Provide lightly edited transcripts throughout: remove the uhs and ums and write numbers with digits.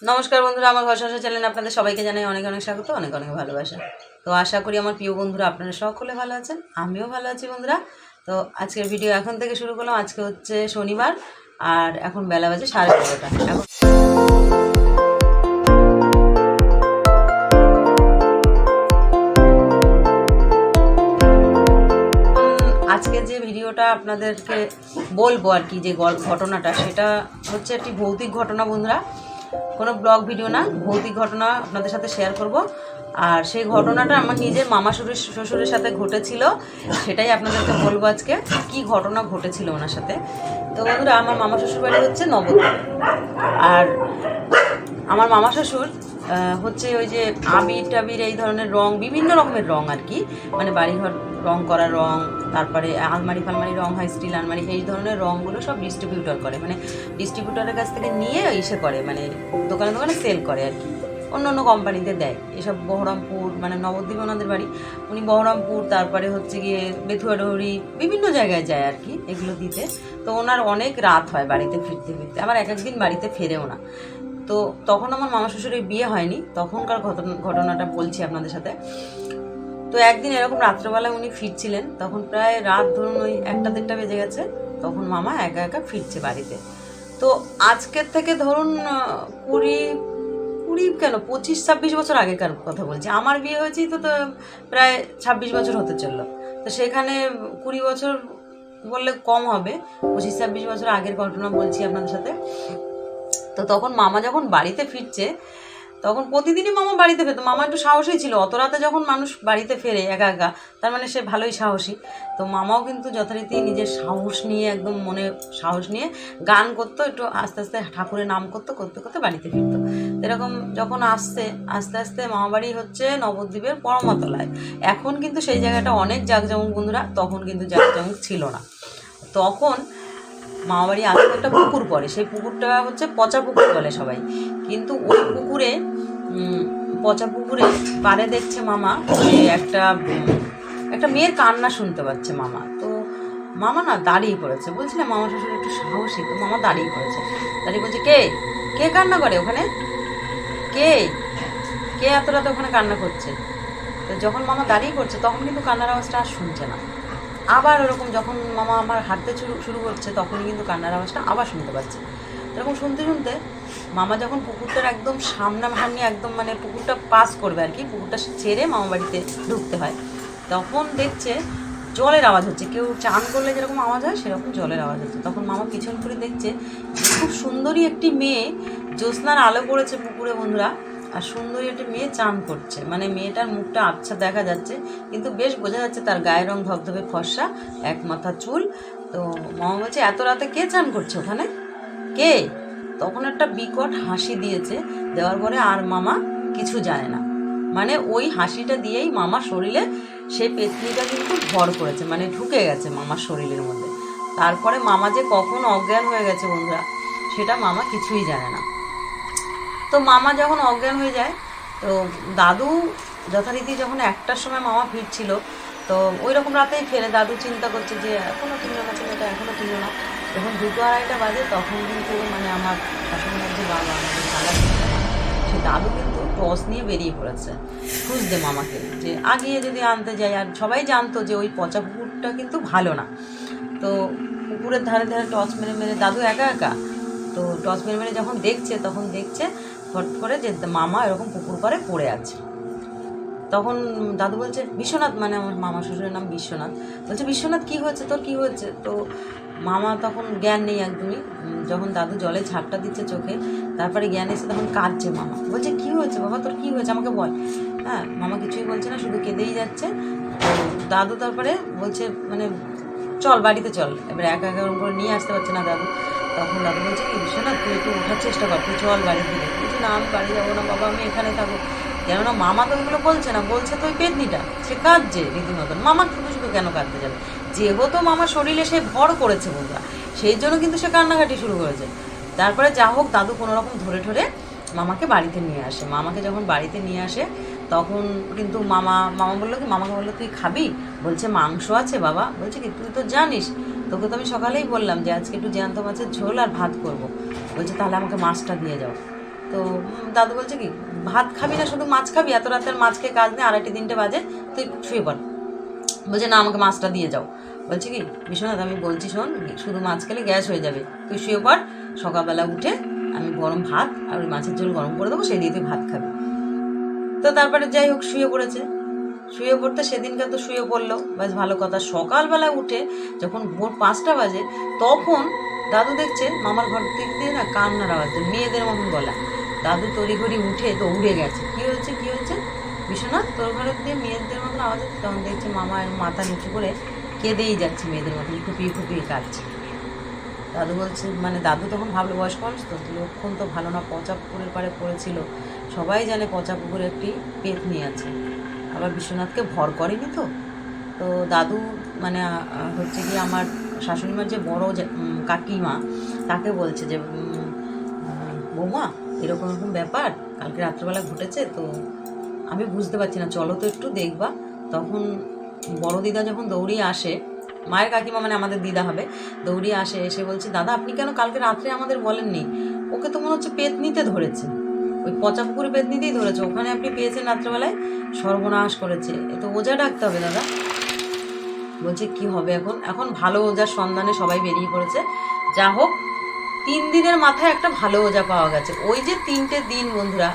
নমস্কার বন্ধুরা, আমার ঘর সংসার চ্যানেলে আপনাদের সবাইকে জানাই অনেক অনেক স্বাগত, অনেক অনেক ভালোবাসা। তো আশা করি আমার প্রিয় বন্ধুরা আপনারা সকলে ভালো আছেন, আমিও ভালো আছি বন্ধুরা। তো আজকের ভিডিও এখন থেকে শুরু করলাম। আজকে হচ্ছে শনিবার আর এখন বেলা বাজে 11:30। এখন আজকে যে ভিডিওটা আপনাদেরকে বলবো আর কি, যে ঘটনাটা, সেটা হচ্ছে একটি ভৌতিক ঘটনা বন্ধুরা। কোনো ব্লগ ভিডিও না, ভৌতিক ঘটনা আপনাদের সাথে শেয়ার করব। আর সেই ঘটনাটা আমার নিজের মামা শ্বশুরের সাথে ঘটেছিল, সেটাই আপনাদেরকে বলবো আজকে কি ঘটনা ঘটেছিল ওনার সাথে। তো বন্ধুরা, আমার মামা শ্বশুর বাড়ি হচ্ছে নবদ্বীপে। আর আমার মামা শ্বশুর হচ্ছে ওই যে আবির টাবির এই ধরনের রং, বিভিন্ন রকমের রং আর কি, মানে বাড়িঘর রং করা রং, তারপরে আলমারি ফালমারি রং হয়, স্টিল আলমারি, এই ধরনের রঙগুলো সব ডিস্ট্রিবিউটর করে, মানে ডিস্ট্রিবিউটরের কাছ থেকে নিয়ে ইসে করে, মানে দোকানে দোকানে সেল করে আর কি, অন্য অন্য কোম্পানিতে দেয়। এসব বহরমপুর, মানে নবদ্বীপে ওনাদের বাড়ি, উনি বহরমপুর, তারপরে হচ্ছে গিয়ে বেথুয়াডহরি, বিভিন্ন জায়গায় যায় আর কি এগুলো দিতে। তো ওনার অনেক রাত হয় বাড়িতে ফিরতে ফিরতে, আবার এক একদিন বাড়িতে ফেরেও না। তো তখন আমার মামা শ্বশুরের বিয়ে হয়নি, তখনকার ঘটনাটা বলছি আপনাদের সাথে। তো একদিন এরকম রাত্রেবেলায় উনি ফিরছিলেন, তখন প্রায় রাত ধরুন ওই 1-1:30 বেজে গেছে। তখন মামা একা একা ফিরছে বাড়িতে। তো আজকের থেকে ধরুন 25-26 বছর আগেকার কথা বলছি। আমার বিয়ে হয়েছে তো প্রায় 26 বছর হতে চললো। তো সেখানে 20 বছর বললে কম হবে, 25-26 বছর আগের ঘটনা বলছি আপনাদের সাথে। তো তখন মামা যখন বাড়িতে ফিরছে, তখন প্রতিদিনই মামা বাড়িতে ফেরত। মামা একটু সাহসী ছিল, অত রাতে যখন মানুষ বাড়িতে ফেরে একা একা, তার মানে সে ভালোই সাহসী। তো মামাও কিন্তু যথারীতি নিজের সাহস নিয়ে, একদম মনে সাহস নিয়ে গান করতো, একটু আস্তে আস্তে ঠাকুরের নাম করতে করতে বাড়িতে ফিরতো। এরকম যখন আস্তে আস্তে মামা বাড়ি হচ্ছে নবদ্বীপের পরমতলায়। এখন কিন্তু সেই জায়গাটা অনেক জাঁকজমক বন্ধুরা, তখন কিন্তু জাঁকজমক ছিল না। তখন মামাবাড়ি আগে একটা পুকুর পড়ে, সেই পুকুরটা হচ্ছে পচা পুকুর বলে সবাই। কিন্তু ওই পুকুরে, পচা পুকুরে পাড়ে দেখছে মামা যে একটা মেয়ের কান্না শুনতে পাচ্ছে মামা। তো মামা না দাঁড়িয়ে পড়েছে, বলছি না মামা শ্বশুর একটু সাহসী, তো মামা দাঁড়িয়ে পড়েছে। দাঁড়িয়ে বলছে, কে কে কান্না করে ওখানে, কে কে এত রাতে ওখানে কান্না করছে? তো যখন মামা দাঁড়িয়ে পড়ছে, তখন কিন্তু কান্নার আওয়াজটা আর শুনছে না। আবার ওরকম যখন মামা আমার হাঁটতে শুরু করছে, তখনই কিন্তু কান্নার আওয়াজটা আবার শুনতে পাচ্ছে। এরকম শুনতে শুনতে মামা যখন পুকুরটার একদম সামনাসামনি, একদম মানে পুকুরটা পাস করবে আর কি, পুকুরটা ছেড়ে মামা বাড়িতে ঢুকতে হয়, তখন দেখছে জলের আওয়াজ হচ্ছে। কেউ চান করলে যেরকম আওয়াজ হয়, সেরকম জলের আওয়াজ হচ্ছে। তখন মামা পিছন করে দেখছে খুব সুন্দরী একটি মেয়ে, জ্যোৎস্নার আলো পড়েছে পুকুরে বন্ধুরা, আর সুন্দরী একটা মেয়ে চান করছে। মানে মেয়েটার মুখটা আচ্ছা দেখা যাচ্ছে, কিন্তু বেশ বোঝা যাচ্ছে তার গায়ের রং ধবধবে ফর্সা, এক মাথা চুল। তো মামা বলছে, এত রাতে কে চান করছে ওখানে, কে? তখন একটা বিকট হাসি দিয়েছে, দেওয়ার পরে আর মামা কিছু জানে না। মানে ওই হাসিটা দিয়েই মামার শরীরে সেই পেতনিটা কিন্তু ভর করেছে, মানে ঢুকে গেছে মামার শরীরের মধ্যে। তারপরে মামা যে কখন অজ্ঞান হয়ে গেছে বন্ধুরা, সেটা মামা কিছুই জানে না। তো মামা যখন অজ্ঞান হয়ে যায়, তো দাদু যথারীতি যখন 1টার সময় মামা ফিরছিল, তো ওই রকম রাতেই ফেরে, দাদু চিন্তা করছে যে এখনও কিনলো না ছেলেটা, এখনও কিনলো না। যখন 2-2:30 বাজে, তখন কিন্তু মানে আমার শাশুড়ির যে বাবা, আমাদের দাদা, সে দাদু কিন্তু টর্চ নিয়ে বেরিয়ে পড়েছে খুঁজতে মামাকে, যে আগিয়ে যদি আনতে যায়। আর সবাই জানতো যে ওই পচা পুকুরটা কিন্তু ভালো না। তো পুকুরের ধারে ধারে টর্চ মেরে মেরে দাদু একা একা, তো টর্চ মেরে মেরে যখন দেখছে, তখন দেখছে ফট করে যে মামা এরকম পুকুর পাড়ে পড়ে আছে। তখন দাদু বলছে, বিশ্বনাথ, মানে আমার মামা শ্বশুরের নাম বিশ্বনাথ, বলছে, বিশ্বনাথ কী হয়েছে তোর, কী হয়েছে? তো মামা তখন জ্ঞান নেই একদমই। যখন দাদু জলে ঝাপটা দিচ্ছে চোখে, তারপরে জ্ঞান এসে তখন কাঁদছে মামা। বলছে, কী হয়েছে বাবা তোর, কী হয়েছে আমাকে বল। হ্যাঁ, মামা কিছুই বলছে না, শুধু কেঁদেই যাচ্ছে। তো দাদু তারপরে বলছে, মানে চল বাড়িতে চল, এবার একা একা করে নিয়ে আসতে পারছে না দাদু। তখন দাদু বলছে, কি বিশ্বনাথ, তুই একটু ওঠার চেষ্টা কর, তুই চল বাড়ি থেকে। বলছি, না আমি বাড়ি যাবো না বাবা, আমি এখানে থাকবো। কেননা মামা তো ওইগুলো বলছে না, বলছে তো ওই পেতনিটা, সে কাঁদছে রীতিমতন। মামা শুধু শুধু কেন কাঁদতে যাবে, যেহেতু মামার শরীরে সে ভর করেছে বন্ধুরা, সেই জন্য কিন্তু সে কান্নাকাটি শুরু করেছে। তারপরে যা হোক, দাদু কোনো রকম ধরে ধরে মামাকে বাড়িতে নিয়ে আসে। মামাকে যখন বাড়িতে নিয়ে আসে, তখন কিন্তু মামা বললো কি, মামাকে বললো, তুই খাবি? বলছে, মাংস আছে বাবা। বলছে কি, তুই তো জানিস, তোকে তো আমি সকালেই বললাম যে আজকে একটু জ্যান্ত মাছের ঝোল আর ভাত করব। বলছে, তাহলে আমাকে মাছটা দিয়ে যাও। তো দাদু বলছে কি ভাত খাবি না শুধু মাছ খাবি, এত রাতের মাছ খেয়ে কাজ নেই, 2:30-3টে বাজে, তুই শুয়ে পড়। বলছে না আমাকে মাছটা দিয়ে যাও। বলছে কি বিশ্বনাথ আমি বলছি শোন, শুধু মাছ খেলে গ্যাস হয়ে যাবে, তুই শুয়ে পড়, সকালবেলা উঠে আমি গরম ভাত আর ওই মাছের ঝোল গরম করে দেবো, সেই দিয়ে তুই ভাত খাবি। তো তারপরে যাই হোক শুয়ে পড়েছে। শুয়ে পড়তে সেদিনকার তো শুয়ে পড়লো, বেশ ভালো কথা। সকালবেলা উঠে যখন ভোর 5টা বাজে, তখন দাদু দেখছে মামার ঘর দিক দিয়ে না কান্নার আওয়াজ, মেয়েদের মতন গলা। দাদু তড়িঘড়ি উঠে তো উড়ে গেছে, কি হয়েছে বিশ্বনাথ তোর ঘরের দিয়ে মেয়েদের মতন আওয়াজ হচ্ছে। তখন দেখছে মামা মাথা নিচু করে কেঁদেই যাচ্ছে, মেয়েদের মতন ফুপিয়ে কাঁদছে। দাদু বলছে, মানে দাদু তখন ভাবলো বয়স্ক মানুষ তো, লক্ষণ তো ভালো না, পচা পুকুরের পাড়ে পড়েছিল, সবাই জানে পচা পুকুরে একটি পেতনি আছে, আবার বিশ্বনাথকে ভর করেনি তো। তো দাদু মানে হচ্ছে কি আমার শাশুড়িমার যে বড় কাকিমা, তাকে বলছে যে বৌমা এরকম ব্যাপার কালকে রাত্রেবেলা ঘটেছে, তো আমি বুঝতে পারছি না, চলো তো একটু দেখবা। তখন বড় দিদা যখন দৌড়িয়ে আসে, মায়ের কাকিমা মানে আমাদের দিদা হবে, দৌড়িয়ে আসে, এসে বলছে দাদা আপনি কেন কালকে রাত্রে আমাদের বলেননি? ওকে তো মনে হচ্ছে পেতনিতে ধরেছে, ওই পচা পুকুরে পেতনিতেই ধরেছে, ওখানে আপনি পেয়েছেন রাত্রেবেলায়, সর্বনাশ করেছে, এ তো ওঝা ডাকতে হবে দাদা। বলছে কি হবে এখন ভালো ওঝার সন্ধানে সবাই বেরিয়ে পড়েছে। যা হোক 3 দিনের মাথায় একটা ভালো ওঝা পাওয়া গেছে। ওই যে 3টে দিন বন্ধুরা,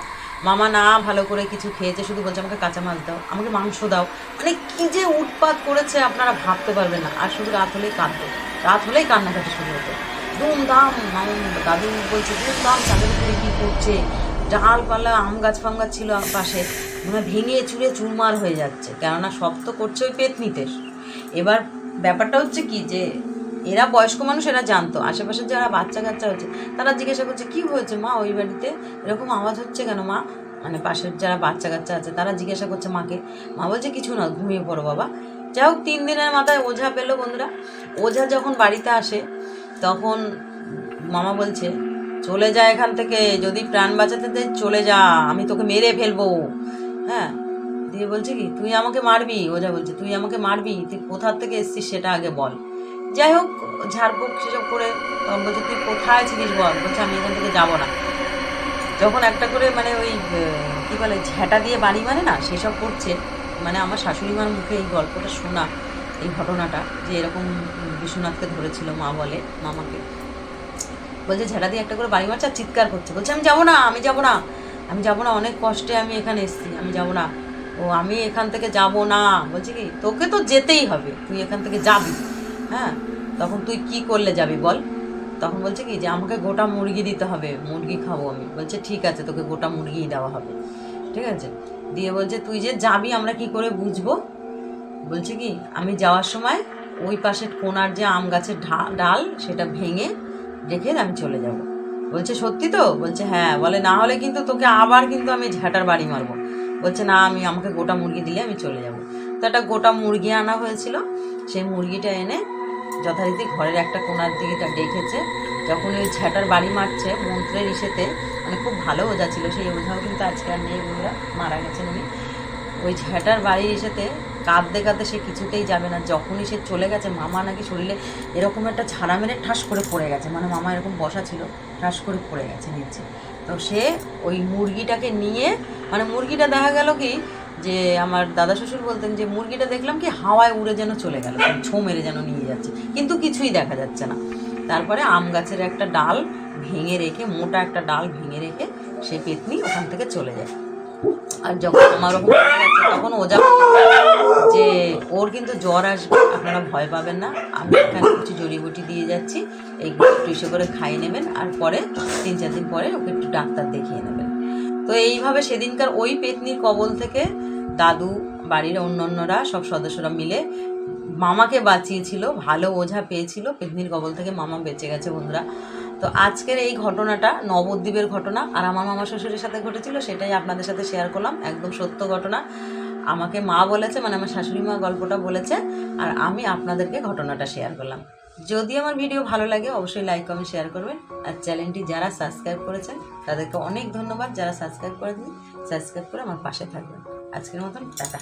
মামা না ভালো করে কিছু খেয়েছে, শুধু বলছে আমাকে কাঁচা মাছ দাও, আমাকে মাংস দাও, মানে কি যে উৎপাত করেছে আপনারা ভাবতে পারবেন না। আর শুধু রাত হলেই কাঁদতো, রাত হলেই কান্নাকাটি শুরু হতো, ধুমধাম। দাদু বলছে ধুমধাম চাঁদের উপরে কী করছে, ডালপালা আম গাছ ফাম গাছ ছিল পাশে, মানে ভেঙে চুরে চুরমার হয়ে যাচ্ছে, কেননা সব তো করছে ওই পেতনিতে। এবার ব্যাপারটা হচ্ছে কি যে এরা বয়স্ক মানুষ, এরা জানতো, আশেপাশে যারা বাচ্চা কাচ্চা হচ্ছে তারা জিজ্ঞাসা করছে কি হয়েছে মা, ওই বাড়িতে এরকম আওয়াজ হচ্ছে কেন মা, মানে পাশের যারা বাচ্চা কাচ্চা আছে তারা জিজ্ঞাসা করছে মাকে। মা বলছে কিছু না, ঘুমিয়ে পড়ো বাবা। যাই হোক 3 দিনের মাথায় ওঝা পেলো বন্ধুরা। ওঝা যখন বাড়িতে আসে তখন মামা বলছে চলে যা এখান থেকে, যদি প্রাণ বাঁচাতে চাই চলে যা, আমি তোকে মেরে ফেলবো। হ্যাঁ, দিয়ে বলছে কি তুই আমাকে মারবি, ওঝা বলছে তুই আমাকে মারবি, তুই কোথার থেকে এসছিস সেটা আগে বল। যাই হোক ঝাড়ফুঁক সেসব করে তখন বলছে তুই কোথায় ছিলিস বল। বলছে আমি এখান থেকে যাবো না। যখন একটা করে মানে ওই কী বলে ঝ্যাঁটা দিয়ে বাড়ি মানে না, সেসব করছে, মানে আমার শাশুড়ি মার মুখে এই গল্পটা শোনা, এই ঘটনাটা যে এরকম বিশ্বনাথকে ধরেছিল মা বলে মামাকে। বলছে ঝেঁটা দিয়ে একটা করে বাড়ি মারছে আর চিৎকার করছে, বলছে আমি যাবো না, অনেক কষ্টে আমি এখানে এসেছি, আমি যাবো না, আমি এখান থেকে যাব না। বলছে কি তোকে তো যেতেই হবে, তুই এখান থেকে যাবি। হ্যাঁ, তখন তুই কি করলে যাবি বল। তখন বলছে কি যে আমাকে গোটা মুরগি দিতে হবে, মুরগি খাবো আমি। বলছে ঠিক আছে, তোকে গোটা মুরগিই দেওয়া হবে, ঠিক আছে। দিয়ে বলছে তুই যে যাবি আমরা কি করে বুঝবো। বলছে কি আমি যাওয়ার সময় ওই পাশের কোনার যে আম গাছের ডাল সেটা ভেঙে রেখে আমি চলে যাব। বলছে সত্যি তো? বলছে হ্যাঁ। বলে না হলে কিন্তু তোকে আবার কিন্তু আমি ঝাঁটার বাড়ি মারবো। বলছে না, আমাকে গোটা মুরগি দিলে আমি চলে যাব। তো একটা গোটা মুরগি আনা হয়েছিল, সেই মুরগিটা এনে যথারীতি ঘরের একটা কোনার দিকে রেখেছে। যখন ওই ঝাঁটার বাড়ি মারছে মন্ত্রের ইসেতে, মানে খুব ভালো ওঝা ছিল, সেই ওঝাও কিন্তু আজকে আর নেই বন্ধুরা, মারা গেছেন উনি। ওই ঝাঁটার বাড়ির ইসেতে কাঁদতে সে কিছুতেই যাবে না। যখনই সে চলে গেছে, মামা নাকি শরীরে এরকম একটা ঝাড়া মেরে ঠাস করে পড়ে গেছে, মানে মামা এরকম বসা ছিল, ঠাস করে পড়ে গেছে নিচে। তো সে ওই মুরগিটাকে নিয়ে, মানে মুরগিটা দেখা গেল কি যে আমার দাদা শ্বশুর বলতেন যে মুরগিটা দেখলাম কি হাওয়ায় উড়ে যেন চলে গেল, ছো মেরে যেন নিয়ে যাচ্ছে, কিন্তু কিছুই দেখা যাচ্ছে না। তারপরে আম গাছের একটা ডাল ভেঙে রেখে, মোটা একটা ডাল ভেঙে রেখে সে পেতনি ওখান থেকে চলে যায়। আর যখন আমার ওরকম হয়ে গেছে তখন ওঝা যে ওর কিন্তু জ্বর আসবে, আপনারা ভয় পাবেন না, আমি এখানে কিছু জড়িবুটি দিয়ে যাচ্ছি, এইগুলো একটু ইসে করে খাইয়ে নেবেন, আর পরে 3-4 দিন পরে ওকে একটু ডাক্তার দেখিয়ে নেবেন। তো এইভাবে সেদিনকার ওই পেতনির কবল থেকে দাদু, বাড়ির অন্যান্যরা, সব সদস্যরা মিলে মামাকে বাঁচিয়েছিল, ভালো ওঝা পেয়েছিল, পেতনির কবল থেকে মামা বেঁচে গেছে বন্ধুরা। তো আজকের এই ঘটনাটা নবদ্বীপের ঘটনা, আর আমার মামা শ্বশুরের সাথে ঘটেছিল, সেটাই আপনাদের সাথে শেয়ার করলাম, একদম সত্য ঘটনা। আমাকে মা বলেছে, মানে আমার শাশুড়ি মা গল্পটা বলেছে, আর আমি আপনাদেরকে ঘটনাটা শেয়ার করলাম। যদি আমার ভিডিও ভালো লাগে অবশ্যই লাইক কমেন্ট শেয়ার করবেন, আর চ্যানেলটি যারা সাবস্ক্রাইব করেছেন তাদেরকে অনেক ধন্যবাদ, যারা সাবস্ক্রাইব করে দিন, সাবস্ক্রাইব করে আমার পাশে থাকবেন। আজকের মতন টাটা।